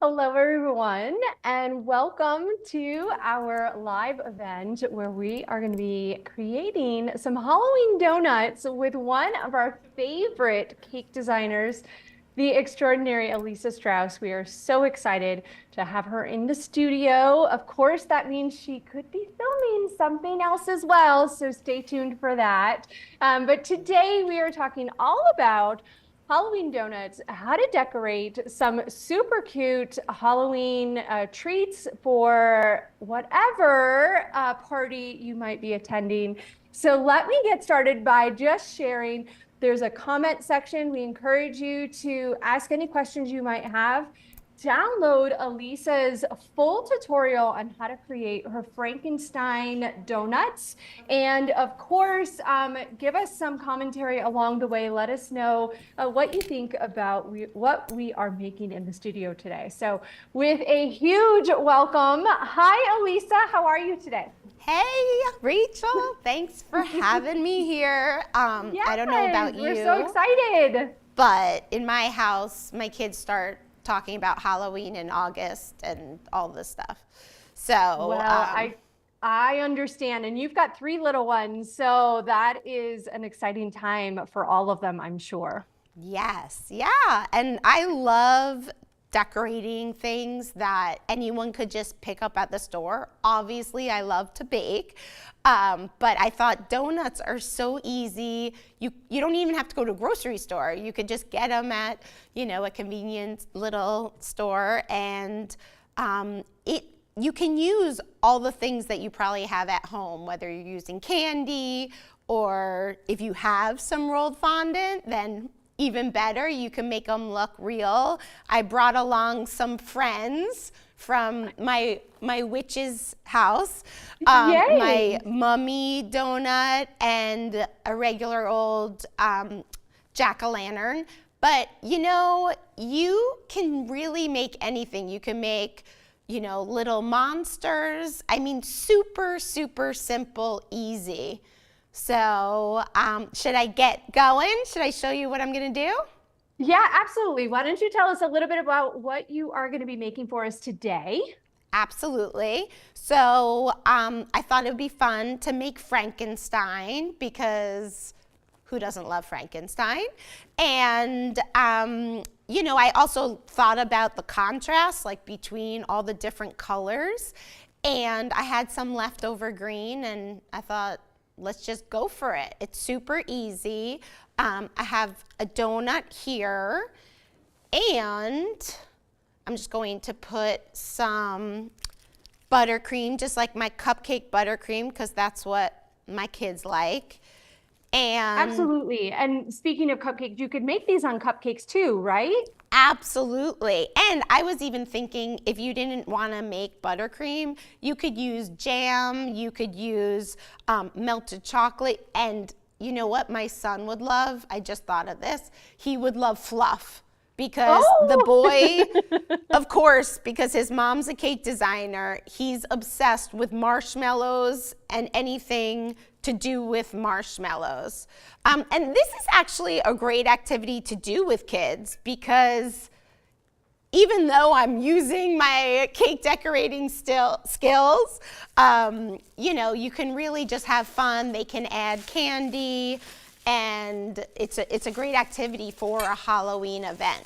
Hello, everyone, and welcome to our live event where we are going to be creating some Halloween donuts with one of our favorite cake designers, the extraordinary Elisa Strauss. We are so excited to have her in the studio. Of course, that means she could be filming something else as well, so stay tuned for that. But today we are talking all about Halloween donuts, how to decorate some super cute Halloween treats for whatever party you might be attending. So let me get started by just sharing. There's a comment section. We encourage you to ask any questions you might have. Download Elisa's full tutorial on how to create her Frankenstein donuts. And of course, give us some commentary along the way. Let us know what you think about what we are making in the studio today. So with a huge welcome. Hi, Elisa. How are you today? Hey, Rachel. Thanks for having me here. Yes, I don't know about you. We're so excited. But in my house, my kids start talking about Halloween in August and all this stuff. So, well, I understand. And you've got 3 little ones, so that is an exciting time for all of them, I'm sure. yes, yeah. And I love decorating things that anyone could just pick up at the store. Obviously, I love to bake, but I thought donuts are so easy. You don't even have to go to a grocery store. You could just get them at, a convenient little store, and you can use all the things that you probably have at home, whether you're using candy or if you have some rolled fondant, then even better, you can make them look real. I brought along some friends from my witch's house, my mummy donut and a regular old jack-o'-lantern. But you can really make anything. You can make little monsters. I mean, super, super simple, easy. So should I get going? Should I show you what I'm going to do? Yeah, absolutely. Why don't you tell us a little bit about what you are going to be making for us today? Absolutely. So I thought it would be fun to make Frankenstein because who doesn't love Frankenstein? And I also thought about the contrast, like between all the different colors. And I had some leftover green, and I thought, let's just go for it. It's super easy. I have a donut here, and I'm just going to put some buttercream, just like my cupcake buttercream, because that's what my kids like. And absolutely. And speaking of cupcakes, you could make these on cupcakes too, right? Absolutely. And I was even thinking if you didn't want to make buttercream, you could use jam, you could use melted chocolate. And you know what my son would love? I just thought of this. He would love fluff because the boy, of course, because his mom's a cake designer, he's obsessed with marshmallows and anything to do with marshmallows. And this is actually a great activity to do with kids because even though I'm using my cake decorating skills, you can really just have fun. They can add candy, and it's a great activity for a Halloween event.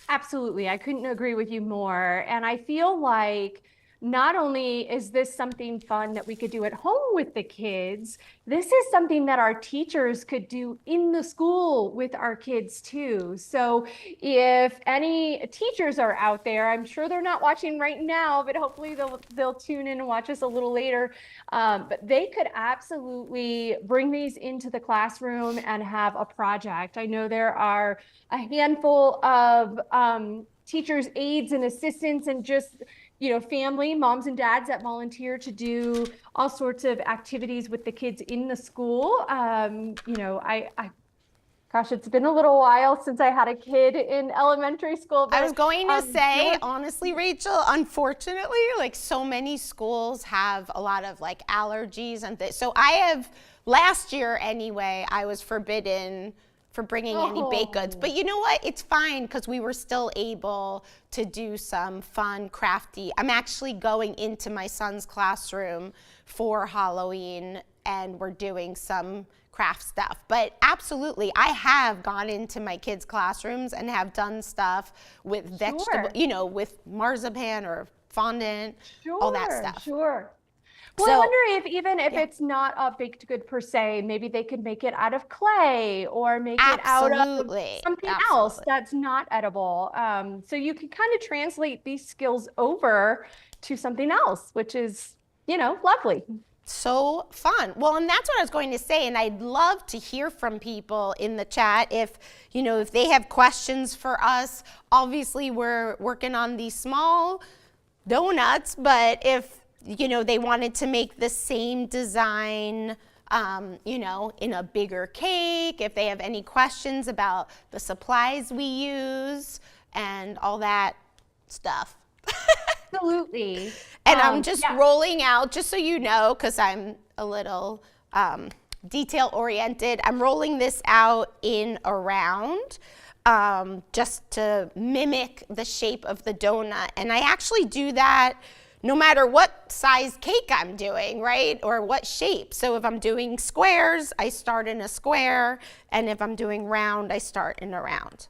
Absolutely. I couldn't agree with you more. And I feel like not only is this something fun that we could do at home with the kids, this is something that our teachers could do in the school with our kids too. So if any teachers are out there, I'm sure they're not watching right now, but hopefully they'll tune in and watch us a little later. But they could absolutely bring these into the classroom and have a project. I know there are a handful of teachers, aides, and assistants, and just family, moms and dads that volunteer to do all sorts of activities with the kids in the school. Gosh, it's been a little while since I had a kid in elementary school. But, I was going to say, honestly, Rachel, unfortunately, like so many schools have a lot of like allergies and so last year anyway, I was forbidden for bringing any baked goods. But you know what? It's fine because we were still able to do some fun, crafty. I'm actually going into my son's classroom for Halloween and we're doing some craft stuff. But absolutely, I have gone into my kids' classrooms and have done stuff with vegetable, you know, with marzipan or fondant, all that stuff. Sure. Well, I wonder if even if it's not a baked good per se, maybe they could make it out of clay or make it out of something else that's not edible. So you can kind of translate these skills over to something else, which is, you know, lovely. So fun. Well, and that's what I was going to say, and I'd love to hear from people in the chat if, you know, if they have questions for us. Obviously, we're working on these small donuts, but if, you know, they wanted to make the same design, you know, in a bigger cake, if they have any questions about the supplies we use and all that stuff. Absolutely. And I'm just rolling out, just so you know, because I'm a little detail oriented, I'm rolling this out in a round just to mimic the shape of the donut. And I actually do that no matter what size cake I'm doing, right? Or what shape. So if I'm doing squares, I start in a square. And if I'm doing round, I start in a round.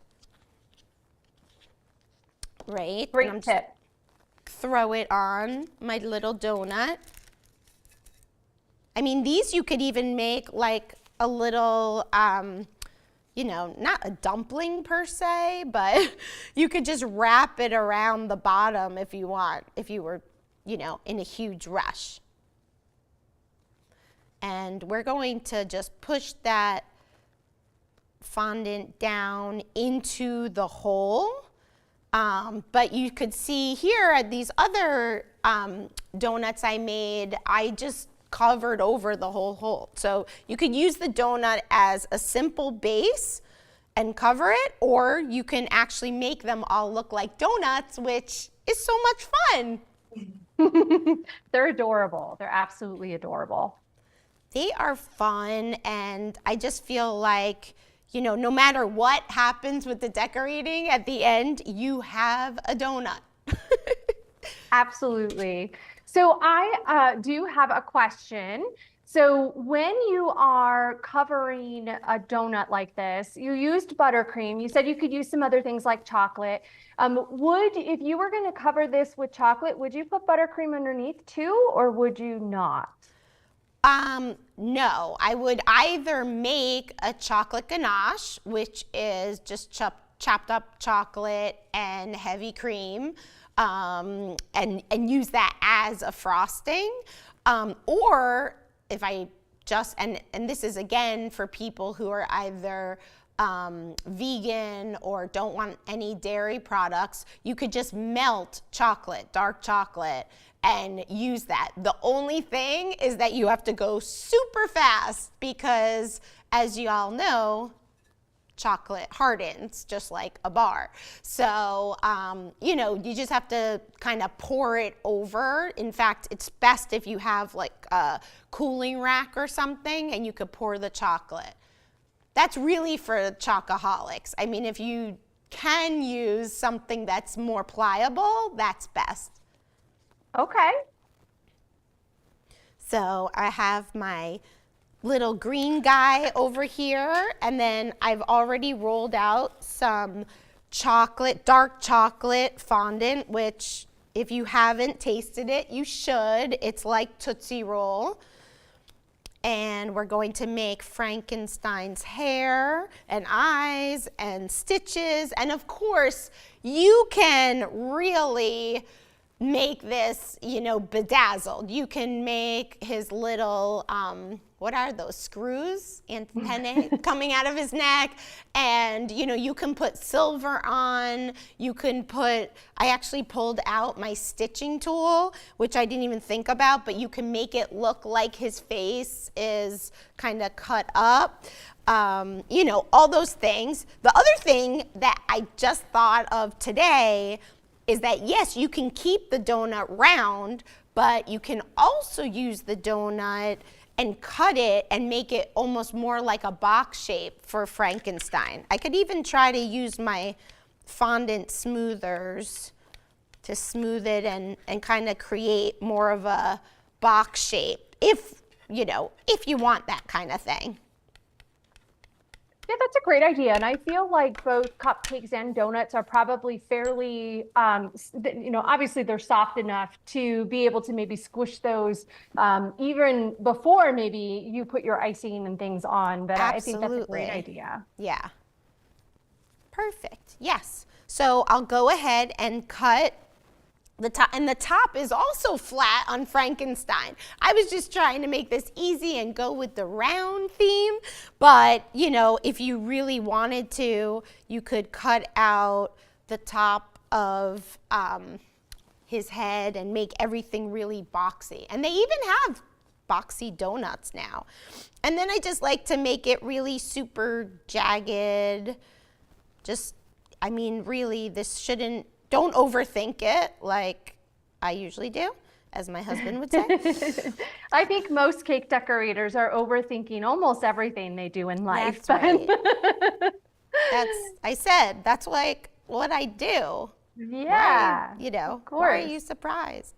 Right? Great tip. Throw it on my little donut. I mean, these you could even make like a little, you know, not a dumpling per se, but you could just wrap it around the bottom if you want, if you were, you know, in a huge rush. And we're going to just push that fondant down into the hole. But you could see here at these other donuts I made, I just covered over the whole hole. So you could use the donut as a simple base and cover it, or you can actually make them all look like donuts, which is so much fun. They're adorable. They're absolutely adorable. They are fun, and I just feel like, you know, no matter what happens with the decorating, at the end, you have a donut. Absolutely. So I do have a question. So when you are covering a donut like this, you used buttercream. You said you could use some other things like chocolate. If you were going to cover this with chocolate, would you put buttercream underneath too, or would you not? No, I would either make a chocolate ganache, which is just chopped up chocolate and heavy cream, and use that as a frosting, or if I just, and this is again for people who are either vegan or don't want any dairy products, you could just melt chocolate, dark chocolate, and use that. The only thing is that you have to go super fast because, as you all know, chocolate hardens just like a bar. So, you know, you just have to kind of pour it over. In fact, it's best if you have like a cooling rack or something and you could pour the chocolate. That's really for chocoholics. I mean, if you can use something that's more pliable, that's best. Okay. So I have my little green guy over here, and then I've already rolled out some chocolate, dark chocolate fondant, which if you haven't tasted it, you should. It's like Tootsie Roll. And we're going to make Frankenstein's hair and eyes and stitches. And of course, you can really make this, you know, bedazzled. You can make his little, what are those, screws, antennae coming out of his neck, and, you know, you can put silver on, you can put, I actually pulled out my stitching tool, which I didn't even think about, but you can make it look like his face is kind of cut up. You know, all those things. The other thing that I just thought of today is that, yes, you can keep the donut round, but you can also use the donut and cut it and make it almost more like a box shape for Frankenstein. I could even try to use my fondant smoothers to smooth it and kind of create more of a box shape if, if you want that kind of thing. Yeah, that's a great idea. And I feel like both cupcakes and donuts are probably fairly, obviously they're soft enough to be able to maybe squish those even before maybe you put your icing and things on. But I think that's a great idea. Yeah. Perfect. Yes. So I'll go ahead and cut the top, and the top is also flat on Frankenstein. I was just trying to make this easy and go with the round theme, but if you really wanted to, you could cut out the top of his head and make everything really boxy. And they even have boxy donuts now. And then I just like to make it really super jagged. Really, don't overthink it like I usually do, as my husband would say. I think most cake decorators are overthinking almost everything they do in life. That's right. That's like what I do. Yeah. Right? Of course. Why are you surprised?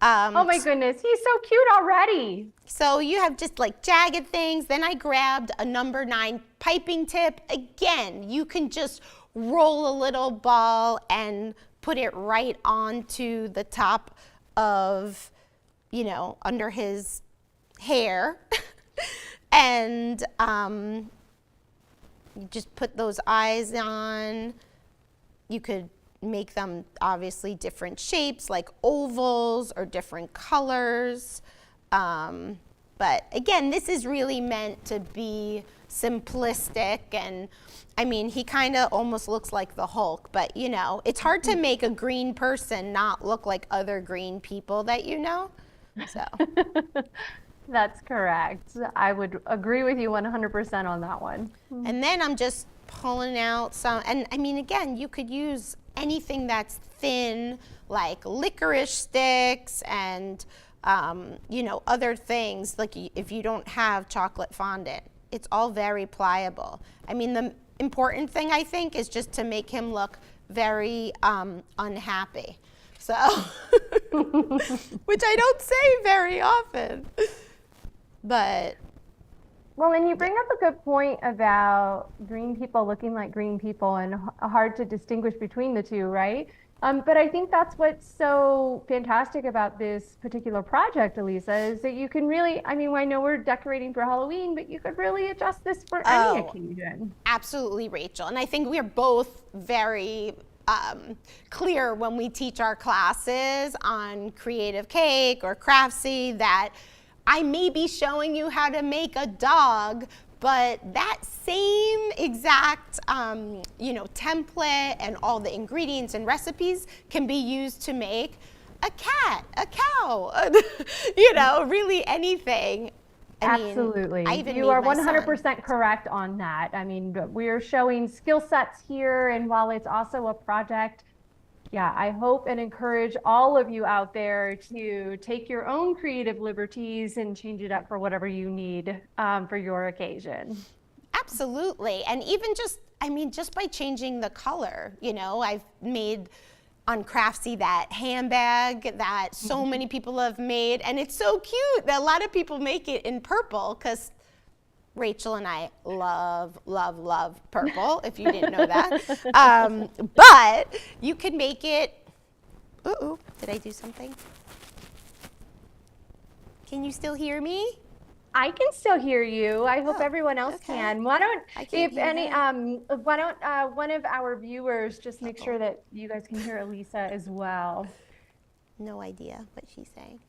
Oh my goodness, he's so cute already. So you have just like jagged things. Then I grabbed a number 9 piping tip. Again, you can just roll a little ball and put it right onto the top of, under his hair. And you just put those eyes on. You could make them obviously different shapes like ovals or different colors. But again, this is really meant to be simplistic, and he kind of almost looks like the Hulk, but it's hard to make a green person not look like other green people that so. That's correct. I would agree with you 100% on that one. And then I'm just pulling out some, and again, you could use anything that's thin, like licorice sticks and other things, like if you don't have chocolate fondant. It's all very pliable. The important thing, I think, is just to make him look very unhappy. So, which I don't say very often. But. Well, and you bring up a good point about green people looking like green people and hard to distinguish between the two, right? But I think that's what's so fantastic about this particular project, Elisa, is that you can really, I know we're decorating for Halloween, but you could really adjust this for any occasion. Absolutely, Rachel. And I think we're both very clear when we teach our classes on Creative Cake or Craftsy that I may be showing you how to make a dog, but that same exact, template and all the ingredients and recipes can be used to make a cat, a cow, really anything. Absolutely. You are 100% correct on that. We're showing skill sets here, and while it's also a project, yeah, I hope and encourage all of you out there to take your own creative liberties and change it up for whatever you need for your occasion. Absolutely. And even just by changing the color, I've made on Craftsy that handbag that so many people have made. And it's so cute that a lot of people make it in purple because Rachel and I love, love, love purple, if you didn't know that. But you can make it, did I do something? Can you still hear me? I can still hear you. I hope everyone else can. Why don't one of our viewers just make sure that you guys can hear Elisa as well. No idea what she's saying.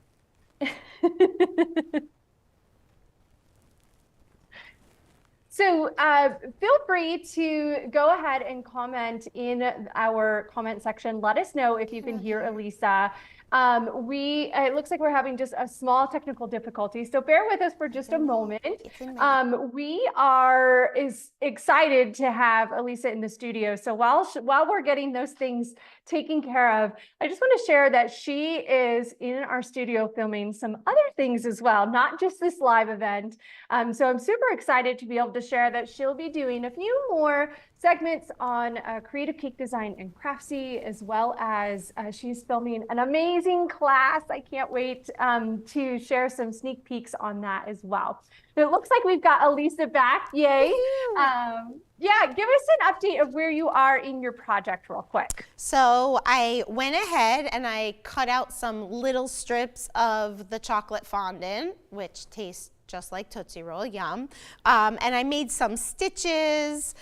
So feel free to go ahead and comment in our comment section. Let us know if you can hear Elisa. It looks like we're having just a small technical difficulty, so bear with us for just a moment. We are excited to have Elisa in the studio. So while we're getting those things taken care of, I just want to share that she is in our studio filming some other things as well, not just this live event. So I'm super excited to be able to share that she'll be doing a few more segments on creative cake design and Craftsy, as well as she's filming an amazing class. I can't wait to share some sneak peeks on that as well. So it looks like we've got Elisa back. Yay. Yeah, give us an update of where you are in your project real quick. So I went ahead and I cut out some little strips of the chocolate fondant, which tastes just like Tootsie Roll, yum. And I made some stitches.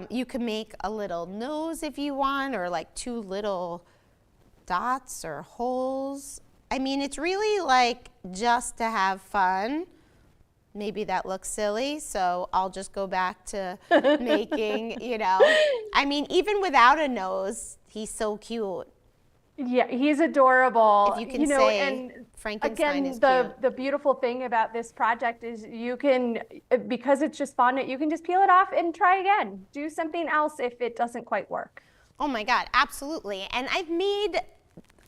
You can make a little nose if you want, or like 2 little dots or holes. I mean, it's really like just to have fun. Maybe that looks silly, so I'll just go back to making, you know. I mean, even without a nose, he's so cute. Yeah, he's adorable. If you can say, and Frankenstein is cute. The beautiful thing about this project is you can, because it's just fondant, you can just peel it off and try again. Do something else if it doesn't quite work. Oh my God, absolutely. And I've made,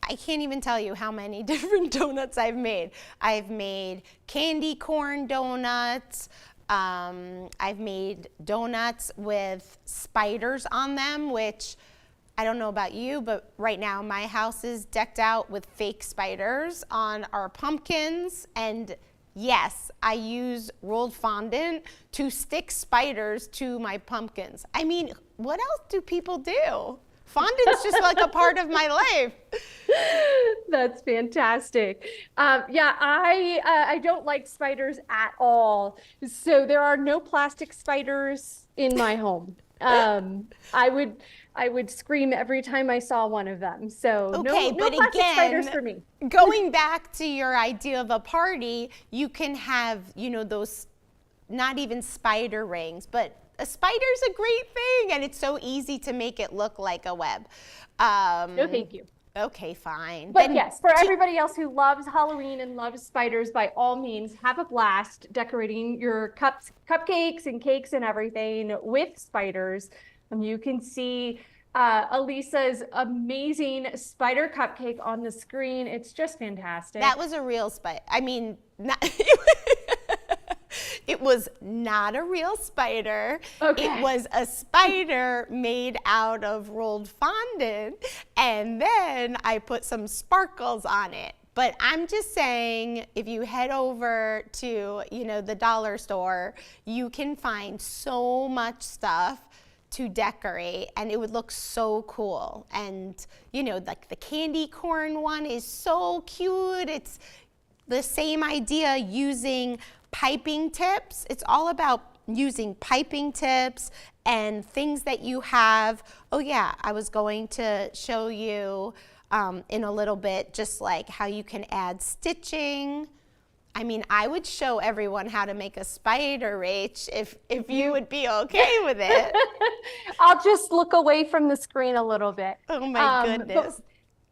I can't even tell you how many different donuts I've made. I've made candy corn donuts. I've made donuts with spiders on them, which I don't know about you, but right now my house is decked out with fake spiders on our pumpkins. And yes, I use rolled fondant to stick spiders to my pumpkins. I mean, what else do people do? Fondant's just like a part of my life. That's fantastic. Yeah, I don't like spiders at all. So there are no plastic spiders in my home. I would scream every time I saw one of them. So okay, no but plastic again, spiders for me. Going back to your idea of a party, you can have, you know, those not even spider rings, but a spider's a great thing, and it's so easy to make it look like a web. No, thank you. Okay, fine. But then, yes, for everybody else who loves Halloween and loves spiders, by all means, have a blast decorating your cupcakes and cakes and everything with spiders. You can see Elisa's amazing spider cupcake on the screen. It's just fantastic. That was a real spider. I mean, it was not a real spider. Okay. It was a spider made out of rolled fondant, and then I put some sparkles on it. But I'm just saying, if you head over to, you know, the dollar store, you can find so much stuff to decorate, and it would look so cool. And, you know, like the candy corn one is so cute. It's the same idea, using piping tips. It's all about using piping tips and things that you have. Oh yeah, I was going to show you in a little bit just like how you can add stitching. I mean, I would show everyone how to make a spider, Rach, if you would be okay with it. I'll just look away from the screen a little bit. Oh my goodness.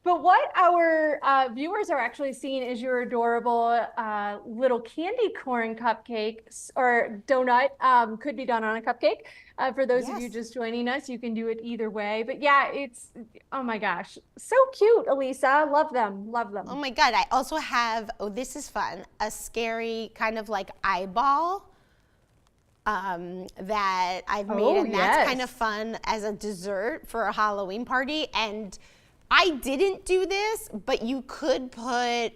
But what our viewers are actually seeing is your adorable little candy corn cupcake or donut. Could be done on a cupcake. For those of you just joining us, you can do it either way. But yeah, it's, oh my gosh, so cute, Elisa. Love them, love them. Oh my God, I also have, oh, this is fun, a scary kind of like eyeball that I've made. And that's kind of fun as a dessert for a Halloween party. And I didn't do this, but you could put,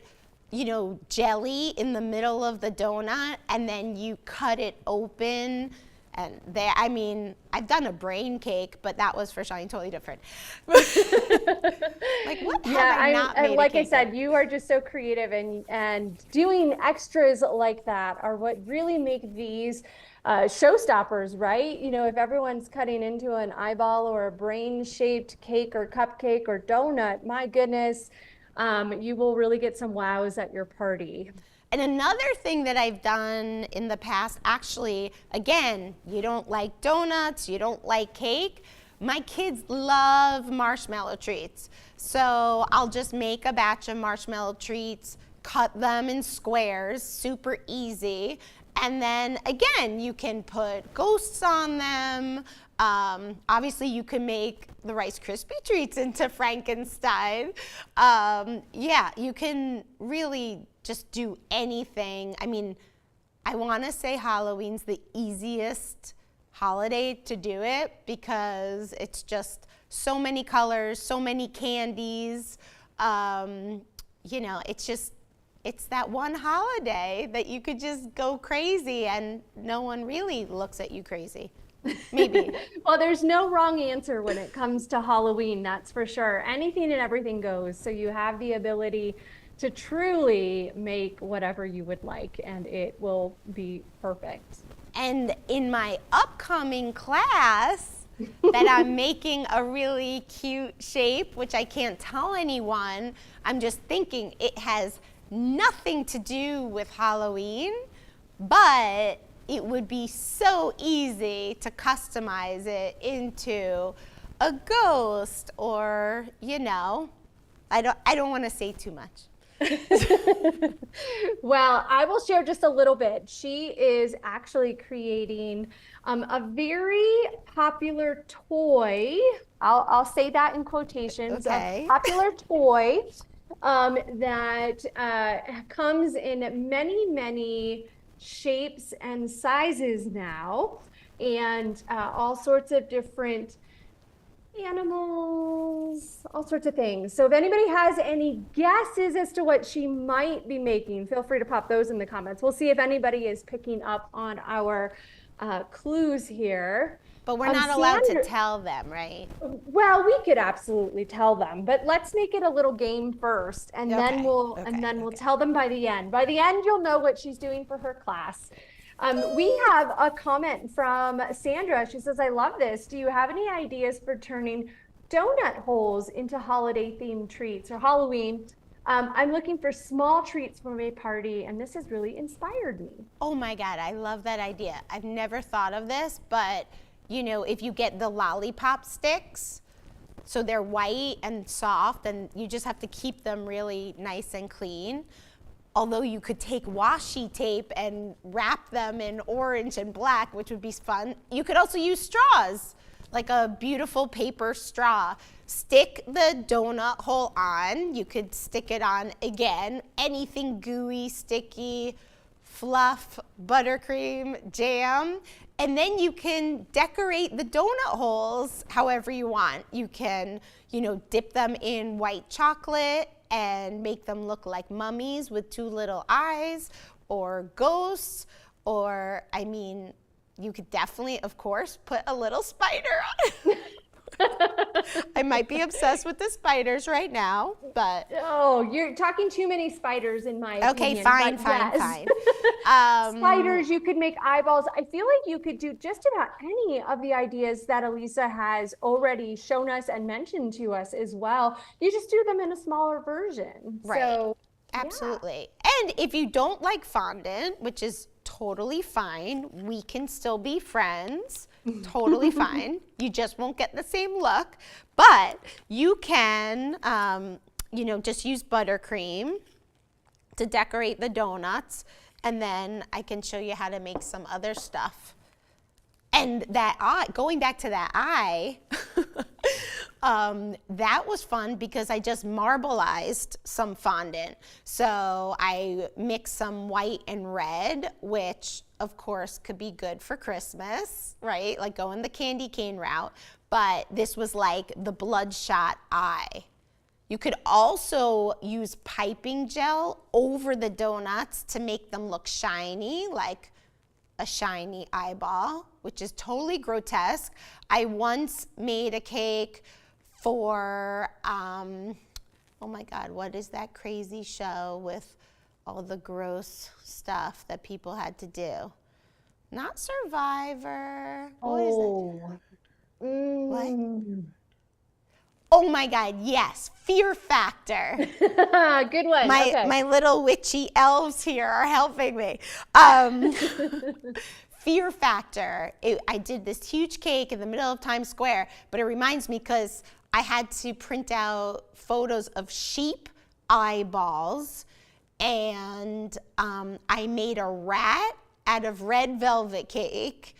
you know, jelly in the middle of the donut, and then you cut it open. And I mean, I've done a brain cake, but that was for something totally different. Like, what have I not made like I said, you are just so creative, and doing extras like that are what really make these showstoppers, right? You know, if everyone's cutting into an eyeball or a brain-shaped cake or cupcake or donut, my goodness, you will really get some wows at your party. And another thing that I've done in the past, actually, again, you don't like donuts, you don't like cake, My kids love marshmallow treats. So I'll just make a batch of marshmallow treats, cut them in squares, super easy. And then again, you can put ghosts on them. Obviously, you can make the Rice Krispie treats into Frankenstein. Yeah, you can really just do anything. I mean, I want to say Halloween's the easiest holiday to do it because it's just so many colors, so many candies. You know, it's that one holiday that you could just go crazy and no one really looks at you crazy. Maybe. Well, there's no wrong answer when it comes to Halloween, that's for sure. Anything and everything goes. So you have the ability to truly make whatever you would like, and it will be perfect. And in my upcoming class that I'm making a really cute shape, which I can't tell anyone, I'm just thinking it has nothing to do with Halloween, but it would be so easy to customize it into a ghost or, you know, I don't want to say too much. Well, I will share just a little bit. She is actually creating a very popular toy. I'll say that in quotations. Okay. A popular toy that comes in many, many shapes and sizes now, and all sorts of different animals, all sorts of things. So if anybody has any guesses as to what she might be making, feel free to pop those in the comments. We'll see if anybody is picking up on our clues here. But we're not allowed to tell them, right? Well, we could absolutely tell them, but let's make it a little game first, and then we'll tell them by the end. By the end, you'll know what she's doing for her class. We have a comment from Sandra. She says, I love this. Do you have any ideas for turning donut holes into holiday themed treats or Halloween? I'm looking for small treats for my party, and this has really inspired me. Oh my God, I love that idea. I've never thought of this, but you know, if you get the lollipop sticks, so they're white and soft, and you just have to keep them really nice and clean. Although you could take washi tape and wrap them in orange and black, which would be fun. You could also use straws, like a beautiful paper straw. Stick the donut hole on. You could stick it on again. Anything gooey, sticky, fluff, buttercream, jam. And then you can decorate the donut holes however you want. You can, you know, dip them in white chocolate and make them look like mummies with two little eyes, or ghosts, or, I mean, you could definitely, of course, put a little spider on it. I might be obsessed with the spiders right now, but. Oh, you're talking too many spiders in my opinion. Okay, fine. Spiders, you could make eyeballs. I feel like you could do just about any of the ideas that Elisa has already shown us and mentioned to us as well. You just do them in a smaller version. Right. So, absolutely. Yeah. And if you don't like fondant, which is totally fine, we can still be friends. Totally fine. You just won't get the same look, but you can, you know, just use buttercream to decorate the donuts, and then I can show you how to make some other stuff. And that eye, going back to that eye, that was fun because I just marbleized some fondant. So I mixed some white and red, which of course could be good for Christmas, right? Like going the candy cane route. But this was like the bloodshot eye. You could also use piping gel over the donuts to make them look shiny, like a shiny eyeball, which is totally grotesque. I once made a cake for, oh my God, what is that crazy show with all the gross stuff that people had to do? Not Survivor. What is that? What? Oh my God, yes, Fear Factor. Good one. My little witchy elves here are helping me. fear factor. I did this huge cake in the middle of Times Square, but it reminds me because I had to print out photos of sheep eyeballs, and I made a rat out of red velvet cake.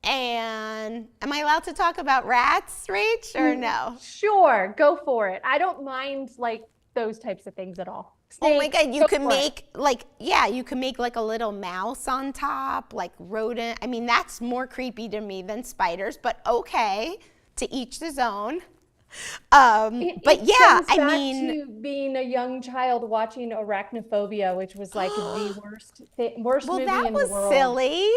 And am I allowed to talk about rats, Rach, or no? Sure, go for it. I don't mind like those types of things at all. Oh my God, you Go can for it. make like, yeah, you can make like a little mouse on top, like rodent. I mean, that's more creepy to me than spiders, but okay, to each his own. But yeah, Comes I back mean, to being a young child watching Arachnophobia, which was like the worst well, movie that in the was world. silly.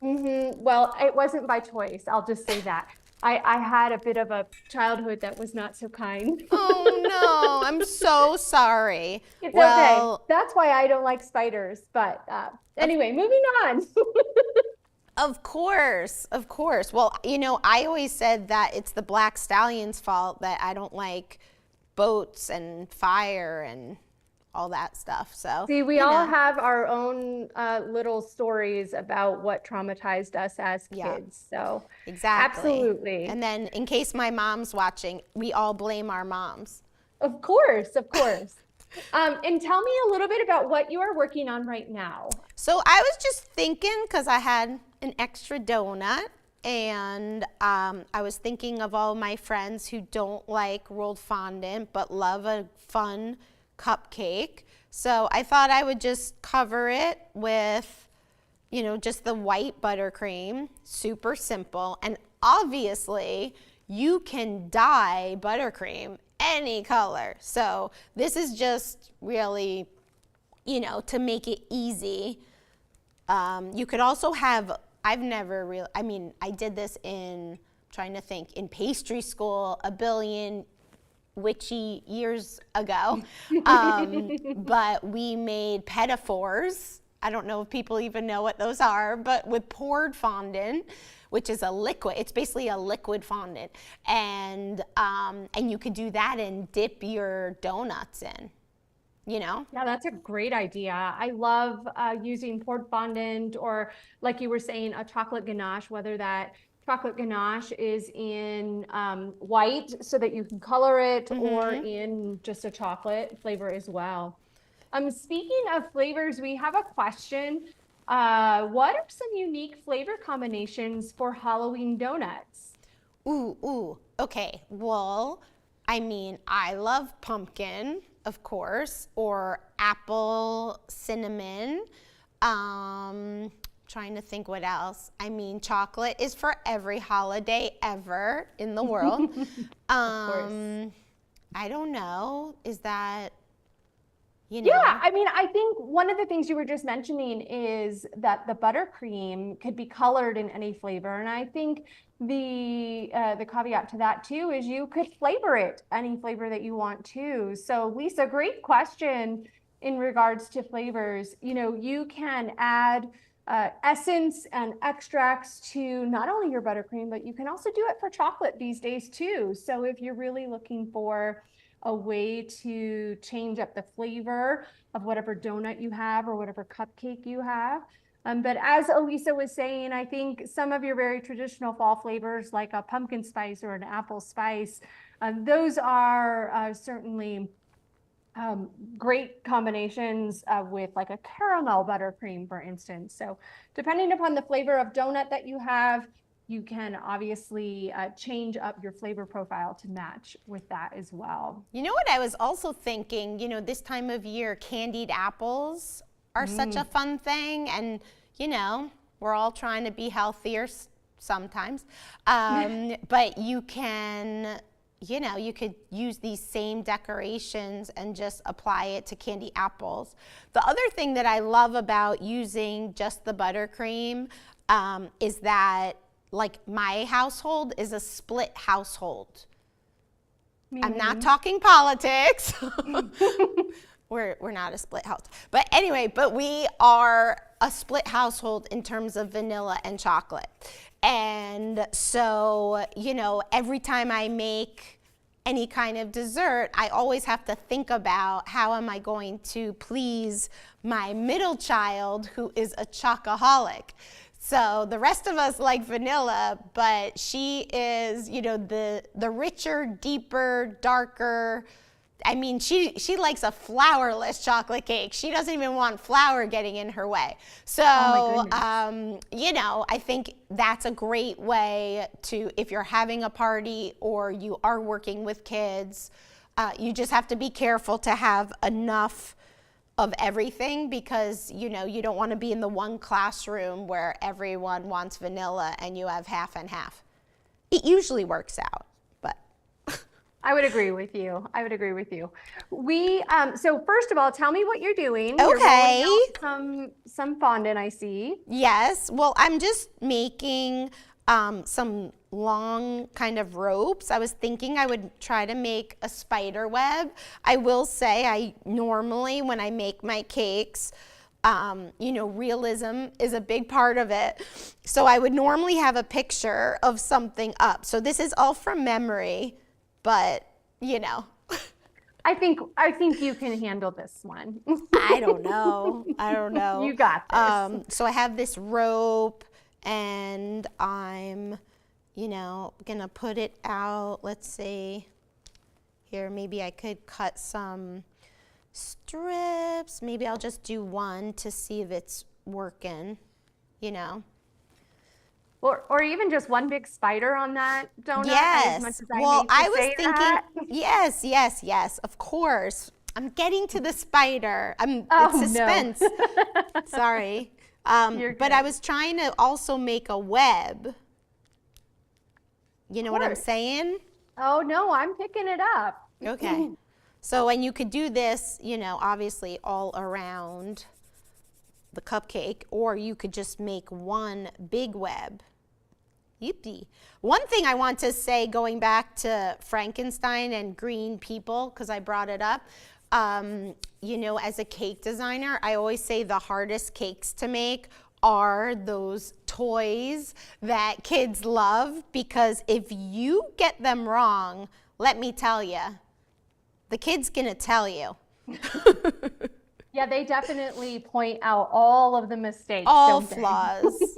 Well, it wasn't by choice. I'll just say that. I had a bit of a childhood that was not so kind. Oh no, I'm so sorry. It's Well, okay. That's why I don't like spiders. But anyway, moving on. of course, of course. Well, you know, I always said that it's the Black Stallion's fault that I don't like boats and fire and all that stuff. So, See, we you all know. have our own little stories about what traumatized us as Yeah. kids. So, Exactly. absolutely. And then in case my mom's watching, we all blame our moms. Of course, of course. And tell me a little bit about what you are working on right now. So I was just thinking, because I had an extra donut, and I was thinking of all my friends who don't like rolled fondant but love a fun cupcake. So I thought I would just cover it with, you know, just the white buttercream, super simple. And obviously, you can dye buttercream any color. So this is just really, you know, to make it easy. You could also have, I've never really, I mean, I did this in, trying to think, in pastry school a billion witchy years ago. But we made pedophores. I don't know if people even know what those are, but with poured fondant, which is a liquid. It's basically a liquid fondant. And you could do that and dip your donuts in, you know? Yeah, that's a great idea. I love using poured fondant or, like you were saying, a chocolate ganache, whether that chocolate ganache is in white so that you can color it or in just a chocolate flavor as well. Speaking of flavors, we have a question. What are some unique flavor combinations for Halloween donuts? Ooh, okay. Well, I mean, I love pumpkin, of course, or apple cinnamon. Trying to think what else. I mean, chocolate is for every holiday ever in the world. Of course. I don't know. Is that, you know? Yeah, I mean, I think one of the things you were just mentioning is that the buttercream could be colored in any flavor, and I think the caveat to that too is you could flavor it any flavor that you want to. So, Lisa, great question in regards to flavors. You know, you can add essence and extracts to not only your buttercream, but you can also do it for chocolate these days too. So, if you're really looking for a way to change up the flavor of whatever donut you have or whatever cupcake you have. But as Elisa was saying, I think some of your very traditional fall flavors like a pumpkin spice or an apple spice, those are certainly great combinations with like a caramel buttercream, for instance. So depending upon the flavor of donut that you have, you can obviously change up your flavor profile to match with that as well. You know what I was also thinking, you know, this time of year, candied apples are such a fun thing. And, you know, we're all trying to be healthier sometimes. But you can, you know, you could use these same decorations and just apply it to candy apples. The other thing that I love about using just the buttercream is that, like, my household is a split household. I'm not talking politics. We're not a split house. But anyway, but we are a split household in terms of vanilla and chocolate. And so, you know, every time I make any kind of dessert, I always have to think about how am I going to please my middle child who is a chocoholic. So the rest of us like vanilla, but she is, you know, the richer, deeper, darker. I mean, she likes a flourless chocolate cake. She doesn't even want flour getting in her way. So, Oh my goodness. you know, I think that's a great way to, if you're having a party or you are working with kids, you just have to be careful to have enough of everything, because you know you don't want to be in the one classroom where everyone wants vanilla and you have half and half. It usually works out, but I would agree with you. I would agree with you. We so first of all, tell me what you're doing. Okay. You're rolling out some fondant, I see. yes. Well, I'm just making some long kind of ropes. I was thinking I would try to make a spider web. I will say I normally, when I make my cakes, you know, realism is a big part of it. So I would normally have a picture of something up. So this is all from memory, but you know. I think you can handle this one. I don't know. I don't know. You got this. So I have this rope and I'm, you know, gonna put it out. Let's see. Here, maybe I could cut some strips. Maybe I'll just do one to see if it's working, you know. Or even just one big spider on that donut. Yes. As much as I Well, hate to I was say thinking, that. yes, of course. I'm getting to the spider. Oh, it's suspense. no. Sorry. You're But good. I was trying to also make a web. You know what I'm course. saying? Oh no, I'm picking it up. Okay. So, and you could do this, you know, obviously all around the cupcake, or you could just make one big web. Yippee. One thing I want to say, going back to Frankenstein and green people, because I brought it up, you know, as a cake designer, I always say the hardest cakes to make are those toys that kids love, because if you get them wrong, let me tell you, the kid's gonna tell you. Yeah, they definitely point out all of the mistakes, All don't they? flaws.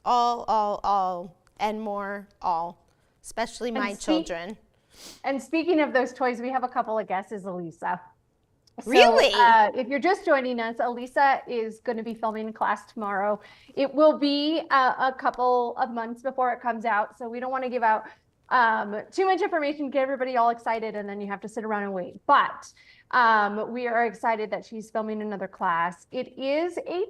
all, and more, all. Especially my children. And speaking of those toys, we have a couple of guesses, Elisa. Really? So, if you're just joining us, Elisa is going to be filming a class tomorrow. It will be a couple of months before it comes out, so we don't want to give out too much information, get everybody all excited, and then you have to sit around and wait. But we are excited that she's filming another class. It is a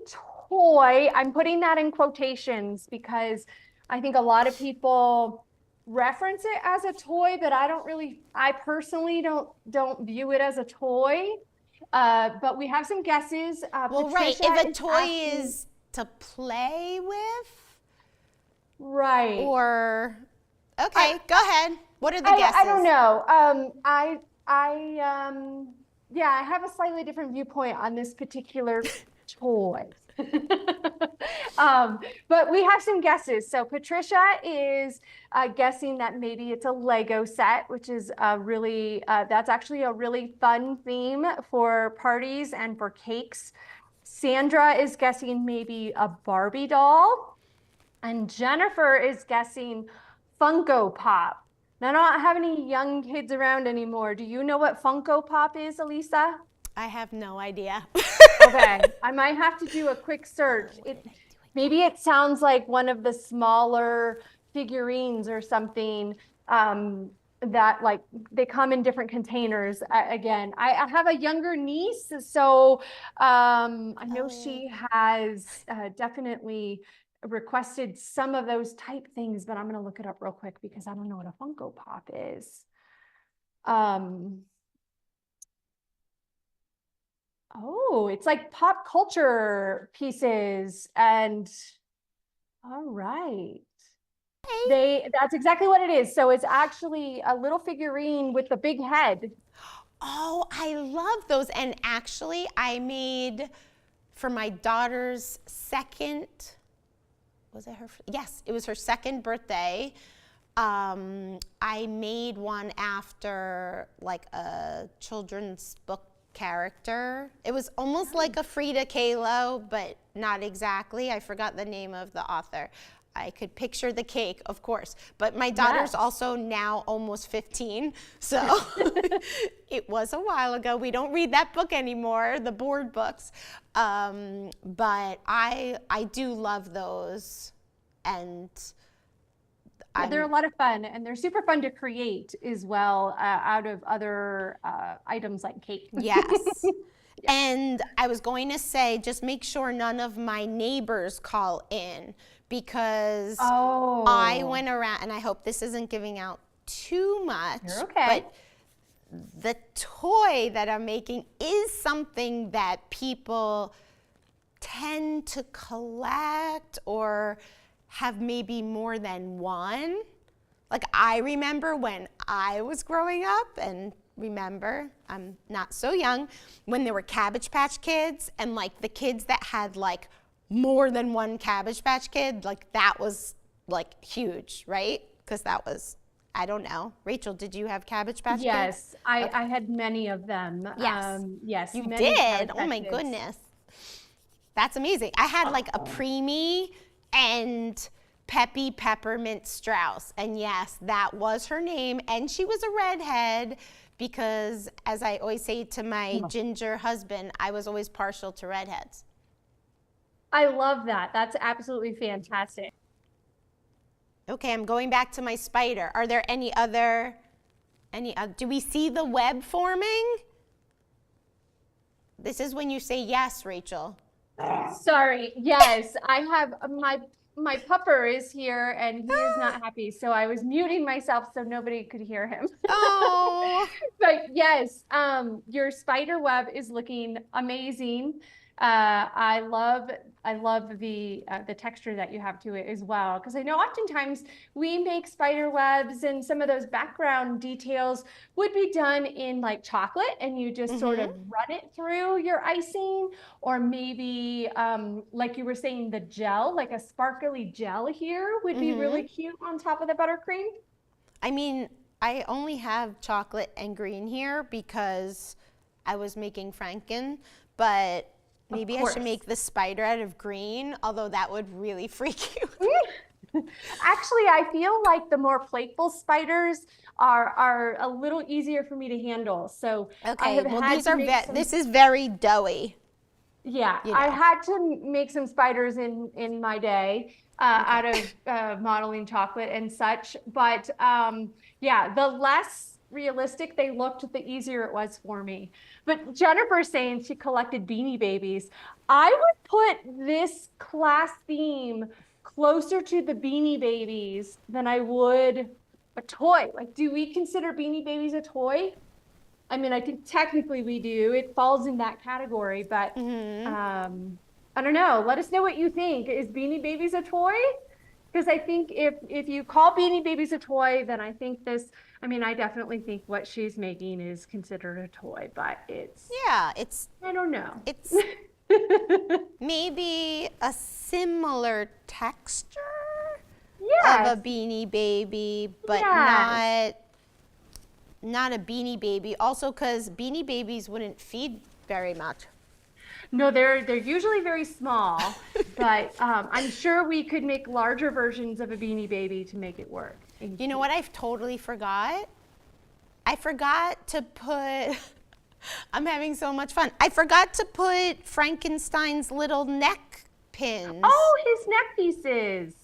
toy. I'm putting that in quotations because I think a lot of people reference it as a toy, but I personally don't view it as a toy. But we have some guesses. Well, right. Patricia If a toy asking- is to play with, right. or okay, go ahead. What are the guesses? I don't know. Yeah, I have a slightly different viewpoint on this particular toy. But we have some guesses. So Patricia is guessing that maybe it's a Lego set, which is that's actually a really fun theme for parties and for cakes. Sandra is guessing maybe a Barbie doll. And Jennifer is guessing Funko Pop. Now, I don't have any young kids around anymore. Do you know what Funko Pop is, Elisa? I have no idea. Okay, I might have to do a quick search. Maybe it sounds like one of the smaller figurines or something that like they come in different containers. Again, I have a younger niece, so I know she has definitely requested some of those type things, but I'm going to look it up real quick because I don't know what a Funko Pop is. Oh, it's like pop culture pieces, and all right. That's exactly what it is. So it's actually a little figurine with a big head. Oh, I love those. And actually, I made for my daughter's second, was it her? Yes, it was her second birthday. I made one after like a children's book character. It was almost like a Frida Kahlo, but not exactly. I forgot the name of the author. I could picture the cake, of course, but my daughter's also now almost 15, so it was a while ago. We don't read that book anymore, the board books, but I do love those, and they're a lot of fun, and they're super fun to create as well out of other items like cake. Yes. And I was going to say, just make sure none of my neighbors call in, because I went around, and I hope this isn't giving out too much. You're okay. But the toy that I'm making is something that people tend to collect or have maybe more than one. Like, I remember when I was growing up, and remember, I'm not so young, when there were Cabbage Patch Kids, and like the kids that had like more than one Cabbage Patch Kid, like that was like huge, right? Because that was, I don't know. Rachel, did you have Cabbage Patch Kids? Yes, I had many of them. Yes. Yes. You many did? Cabbage Oh my Patch Kids. goodness. That's amazing. I had like a preemie and Peppy Peppermint Strauss. And yes, that was her name. And she was a redhead because, as I always say to my ginger husband, I was always partial to redheads. I love that. That's absolutely fantastic. Okay, I'm going back to my spider. Are there any other, do we see the web forming? This is when you say yes, Rachel. Sorry. Yes, I have my pupper is here and he is not happy. So I was muting myself so nobody could hear him. Oh. But yes, your spider web is looking amazing. I love the texture that you have to it as well, because I know oftentimes we make spider webs and some of those background details would be done in like chocolate, and you just sort of run it through your icing, or maybe like you were saying, the gel, like a sparkly gel here would be really cute on top of the buttercream. I mean, I only have chocolate and green here because I was making Franken, but maybe I should make the spider out of green, although that would really freak you. Actually, I feel like the more playful spiders are a little easier for me to handle. So okay, well, this is very doughy. Yeah, you know. I had to make some spiders in my day out of modeling chocolate and such. But yeah, the less realistic they looked, the easier it was for me. But Jennifer's saying she collected Beanie Babies. I would put this class theme closer to the Beanie Babies than I would a toy. Like, do we consider Beanie Babies a toy? I mean, I think technically we do. It falls in that category, but I don't know. Let us know what you think. Is Beanie Babies a toy? Because I think if you call Beanie Babies a toy, then I think this, I mean, I definitely think what she's making is considered a toy, but it's... Yeah, it's... I don't know. It's maybe a similar texture of a Beanie Baby, but not a Beanie Baby. Also, because Beanie Babies wouldn't feed very much. No, they're usually very small, but I'm sure we could make larger versions of a Beanie Baby to make it work. You know what I totally forgot? I forgot to put, I'm having so much fun. I forgot to put Frankenstein's little neck pins. Oh, his neck pieces.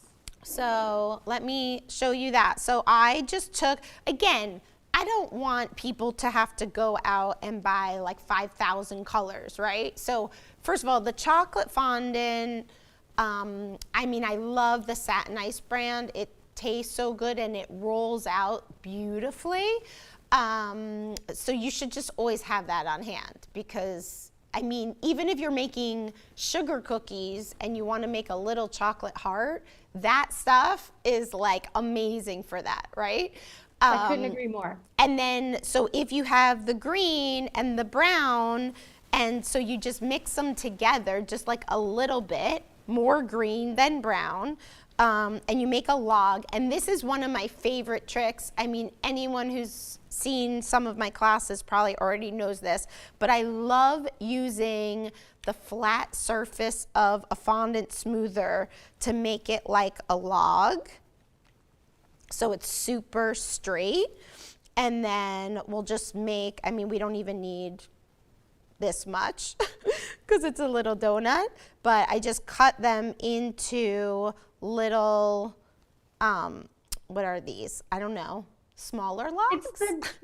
So let me show you that. So I just took, again, I don't want people to have to go out and buy like 5,000 colors, right? So first of all, the chocolate fondant, I mean, I love the Satin Ice brand. It tastes so good and it rolls out beautifully. So you should just always have that on hand, because I mean, even if you're making sugar cookies and you want to make a little chocolate heart, that stuff is like amazing for that, right? I couldn't agree more. And then, so if you have the green and the brown, and so you just mix them together, just like a little bit, more green than brown, and you make a log. And this is one of my favorite tricks. I mean, anyone who's seen some of my classes probably already knows this, but I love using the flat surface of a fondant smoother to make it like a log. So it's super straight. And then we'll just make, I mean, we don't even need this much because it's a little donut, but I just cut them into little, what are these? I don't know, smaller logs? It's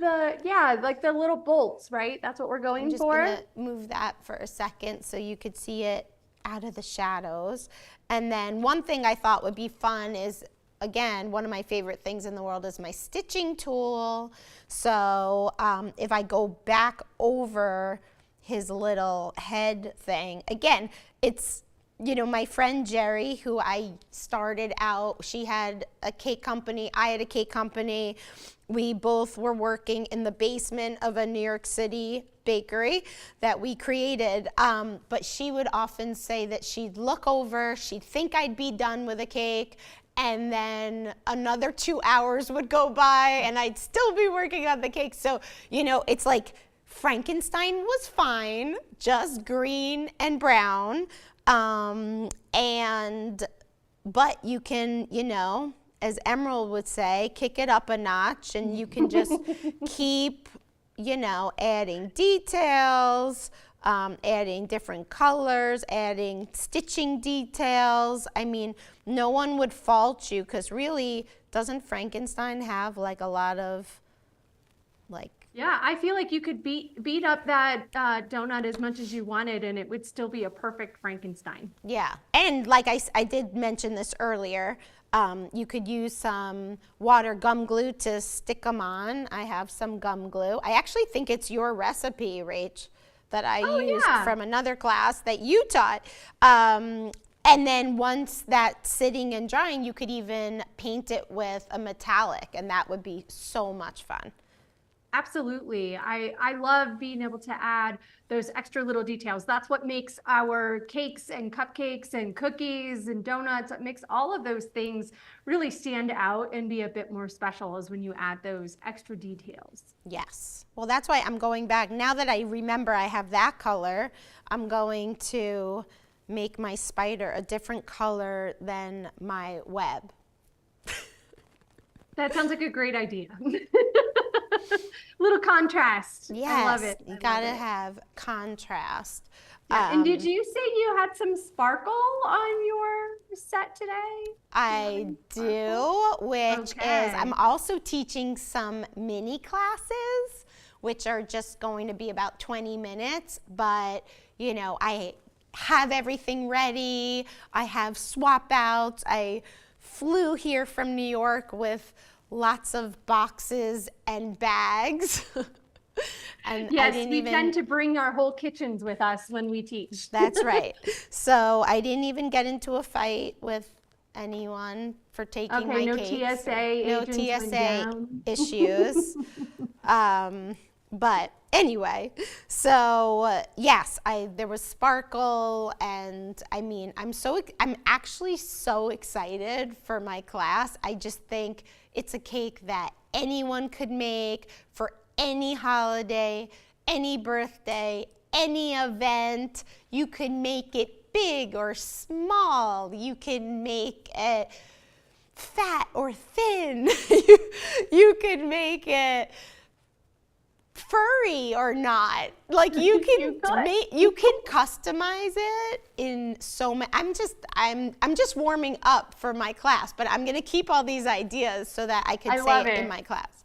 yeah, like the little bolts, right? That's what we're going I'm just for. gonna move that for a second so you could see it out of the shadows. And then one thing I thought would be fun is, again, one of my favorite things in the world is my stitching tool. So if I go back over his little head thing, again, it's, you know, my friend Jerry, who I started out, she had a cake company, I had a cake company. We both were working in the basement of a New York City bakery that we created. But she would often say that she'd look over, she'd think I'd be done with a cake, and then another 2 hours would go by and I'd still be working on the cake. So, you know, it's like Frankenstein was fine, just green and brown. But you can, you know, as Emerald would say, kick it up a notch, and you can just keep, you know, adding details, adding different colors, adding stitching details. I mean, no one would fault you, because really, doesn't Frankenstein have like a lot of like, Yeah, I feel like you could beat up that donut as much as you wanted, and it would still be a perfect Frankenstein. yeah. And like I did mention this earlier, you could use some water gum glue to stick them on. I have some gum glue. I actually think it's your recipe, Rach, that I used from another class that you taught. And then once that's sitting and drying, you could even paint it with a metallic, and that would be so much fun. Absolutely. I love being able to add those extra little details. That's what makes our cakes and cupcakes and cookies and donuts, it makes all of those things really stand out and be a bit more special, is when you add those extra details. Yes. Well, that's why I'm going back. Now that I remember I have that color, I'm going to make my spider a different color than my web. That sounds like a great idea. Little contrast. Yes, I love it. you gotta have contrast. Yeah. And did you say you had some sparkle on your set today? I do, which is, I'm also teaching some mini classes, which are just going to be about 20 minutes, but you know, I have everything ready. I have swap outs. I flew here from New York with lots of boxes and bags. And yes, we tend to bring our whole kitchens with us when we teach. That's right. So I didn't even get into a fight with anyone for taking my no cakes. TSA No agents TSA issues. But anyway, so yes, there was sparkle, and I mean, I'm actually so excited for my class. I just think it's a cake that anyone could make for any holiday, any birthday, any event. You could make it big or small. You can make it fat or thin. You could make it furry or not. Like you can customize it in so many. I'm just warming up for my class, but I'm gonna keep all these ideas so that I can say it in my class.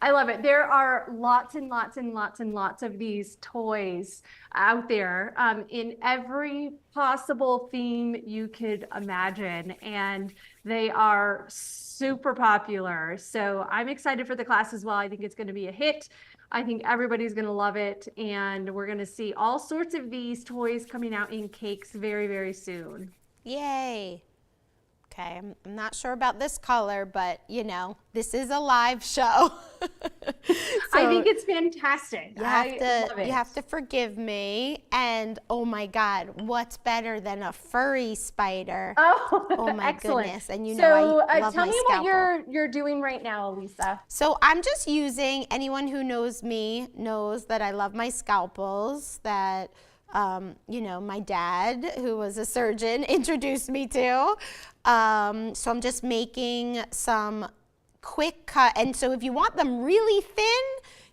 I love it. There are lots and lots and lots and lots of these toys out there in every possible theme you could imagine, and they are super popular. So I'm excited for the class as well. I think it's going to be a hit. I think everybody's going to love it, and we're going to see all sorts of these toys coming out in cakes very, very soon. Yay. Okay, I'm not sure about this color, but you know, this is a live show. I So think it's fantastic. I love it. you have to forgive me. And oh my God, what's better than a furry spider? Oh, Oh my excellent. goodness. And you know, So I love tell my me what scalpel. you're doing right now, Elisa. So I'm just using, anyone who knows me knows that I love my scalpels that, you know, my dad, who was a surgeon, introduced me to. So I'm just making some quick cut. And so if you want them really thin,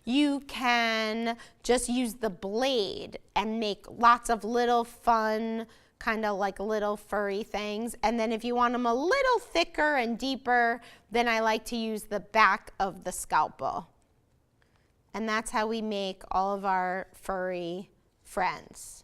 you can just use the blade and make lots of little fun, kind of like little furry things. And then if you want them a little thicker and deeper, then I like to use the back of the scalpel. And that's how we make all of our furry friends.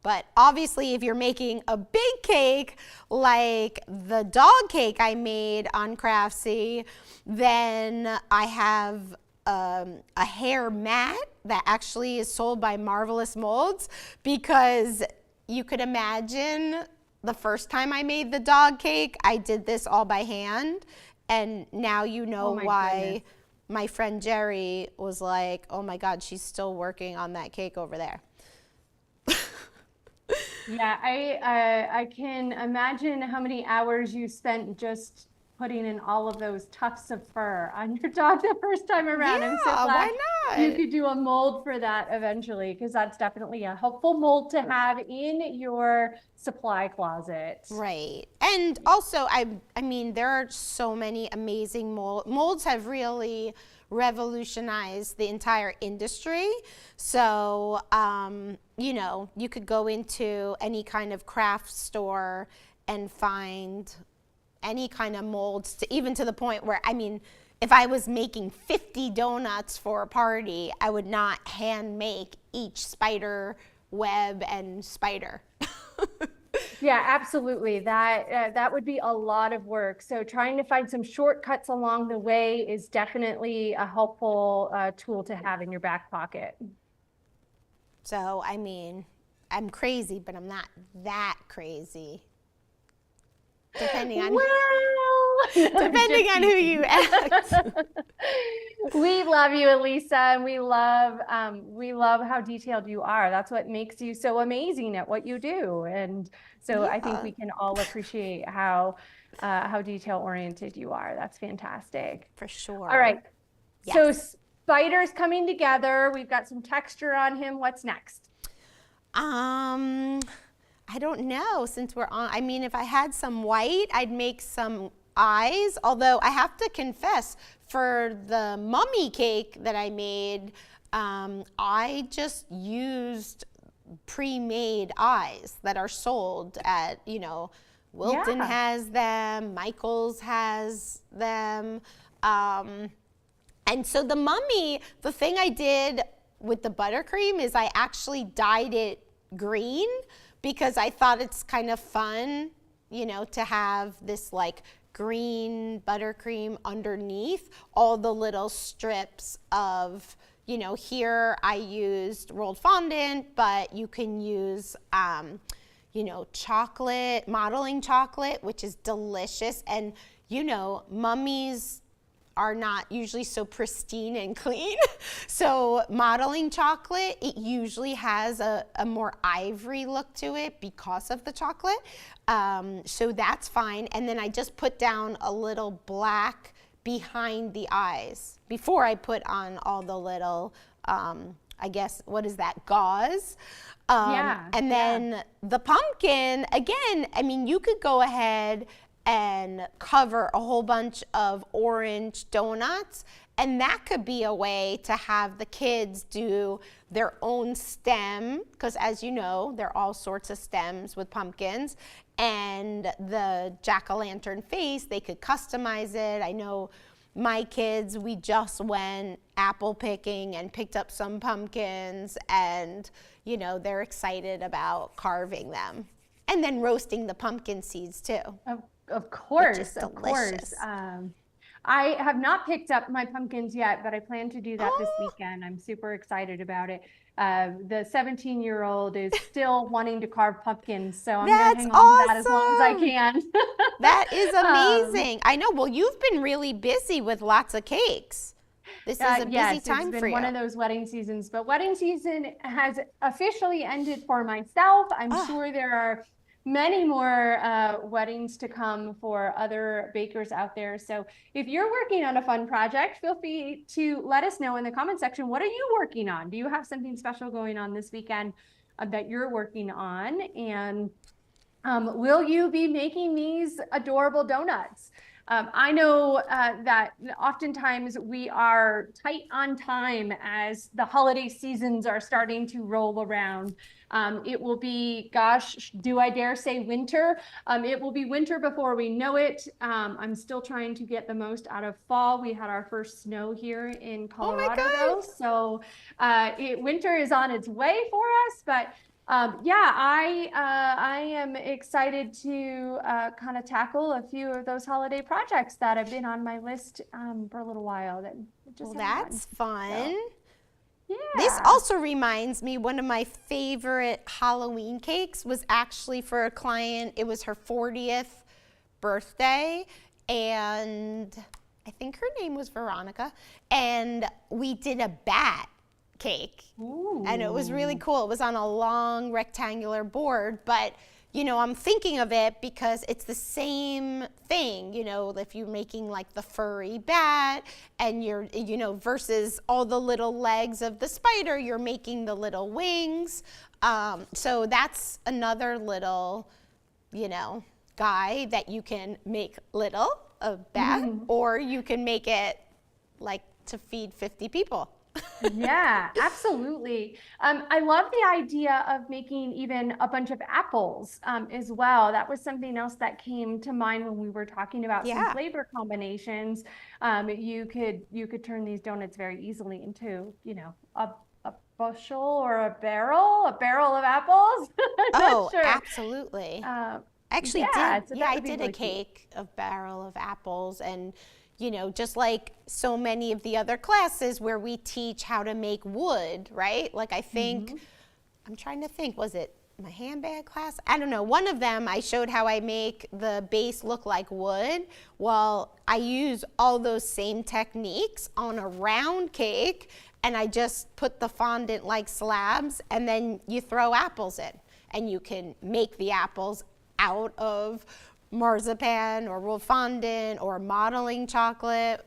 But obviously, if you're making a big cake like the dog cake I made on Craftsy, then I have a hair mat that actually is sold by Marvelous Molds, because you could imagine the first time I made the dog cake, I did this all by hand. And now you know why my friend Jerry was like, oh my God, she's still working on that cake over there. Yeah, I can imagine how many hours you spent just putting in all of those tufts of fur on your dog the first time around. I'm so Yeah, glad why not? you could do a mold for that eventually, because that's definitely a helpful mold to have in your supply closet. Right. And also, I mean, there are so many amazing molds have really revolutionized the entire industry. So, you know, you could go into any kind of craft store and find any kind of molds, to even to the point where, I mean, if I was making 50 donuts for a party, I would not hand make each spider web and spider. Yeah, absolutely. That would be a lot of work. So trying to find some shortcuts along the way is definitely a helpful tool to have in your back pocket. So, I mean, I'm crazy, but I'm not that crazy. Depending on depending on who you ask. We love you, Elisa, and we love how detailed you are. That's what makes you so amazing at what you do. And so I think we can all appreciate how detail oriented you are. That's fantastic. For sure. All right. Yes. So spiders coming together. We've got some texture on him. What's next? I don't know, since we're on, I mean, if I had some white, I'd make some eyes, although I have to confess, for the mummy cake that I made, I just used pre-made eyes that are sold at, you know, Wilton has them, Michael's has them, and so the mummy, the thing I did with the buttercream is I actually dyed it green, because I thought it's kind of fun, you know, to have this like green buttercream underneath all the little strips of, you know, here I used rolled fondant, but you can use, you know, chocolate, modeling chocolate, which is delicious. And, you know, mummies are not usually so pristine and clean. So modeling chocolate, it usually has a more ivory look to it because of the chocolate. So that's fine. And then I just put down a little black behind the eyes before I put on all the little, I guess, what is that, gauze? And then the pumpkin, again, I mean, you could go ahead and cover a whole bunch of orange donuts, and that could be a way to have the kids do their own stem, because as you know, there are all sorts of stems with pumpkins, and the jack-o'-lantern face, they could customize it. I know my kids, we just went apple picking and picked up some pumpkins, and you know, they're excited about carving them. And then roasting the pumpkin seeds too. Of course, which is of course. delicious. I have not picked up my pumpkins yet, but I plan to do that this Oh, weekend. I'm super excited about it. The 17-year-old is still wanting to carve pumpkins, so I'm gonna that's hang on to that as long as I awesome. can. That is Um, amazing. I know. Well, you've been really busy with lots of cakes. This is a busy yes, it's time for been one you. of those wedding seasons, but wedding season has officially ended for myself. I'm Oh, sure there are many more weddings to come for other bakers out there. So if you're working on a fun project, feel free to let us know in the comment section. What are you working on? Do you have something special going on this weekend that you're working on? And will you be making these adorable donuts? I know that oftentimes we are tight on time as the holiday seasons are starting to roll around. It will be, gosh, do I dare say winter? It will be winter before we know it. I'm still trying to get the most out of fall. We had our first snow here in oh my Colorado, though. God. So winter is on its way for us, but yeah, I am excited to kind of tackle a few of those holiday projects that have been on my list for a little while that I Well, just haven't gotten that's to. fun. So This yeah. also reminds me, one of my favorite Halloween cakes was actually for a client. It was her 40th birthday, and I think her name was Veronica. And we did a bat cake, and it was really Ooh. cool. It was on a long rectangular board, but I'm thinking of it because it's the same thing, if you're making like the furry bat and versus all the little legs of the spider, you're making the little wings. So that's another little, guy that you can make little, a bat, or you can make it like to feed 50 people. Yeah, absolutely. I love the idea of making even a bunch of apples as well. That was something else that came to mind when we were talking about some Yeah. flavor combinations. You could turn these donuts very easily into, a bushel or a barrel of apples. I'm not Oh, sure. absolutely. Uh, Actually yeah, did, so yeah, that I would be did a really cute. cake of barrel of apples, and just like so many of the other classes where we teach how to make wood, right? Like I think, Hmm. I'm trying to think, was it my handbag class? I don't know. One of them, I showed how I make the base look like wood. Well, I use all those same techniques on a round cake, and I just put the fondant like slabs, and then you throw apples in, and you can make the apples out of marzipan or wool fondant or modeling chocolate,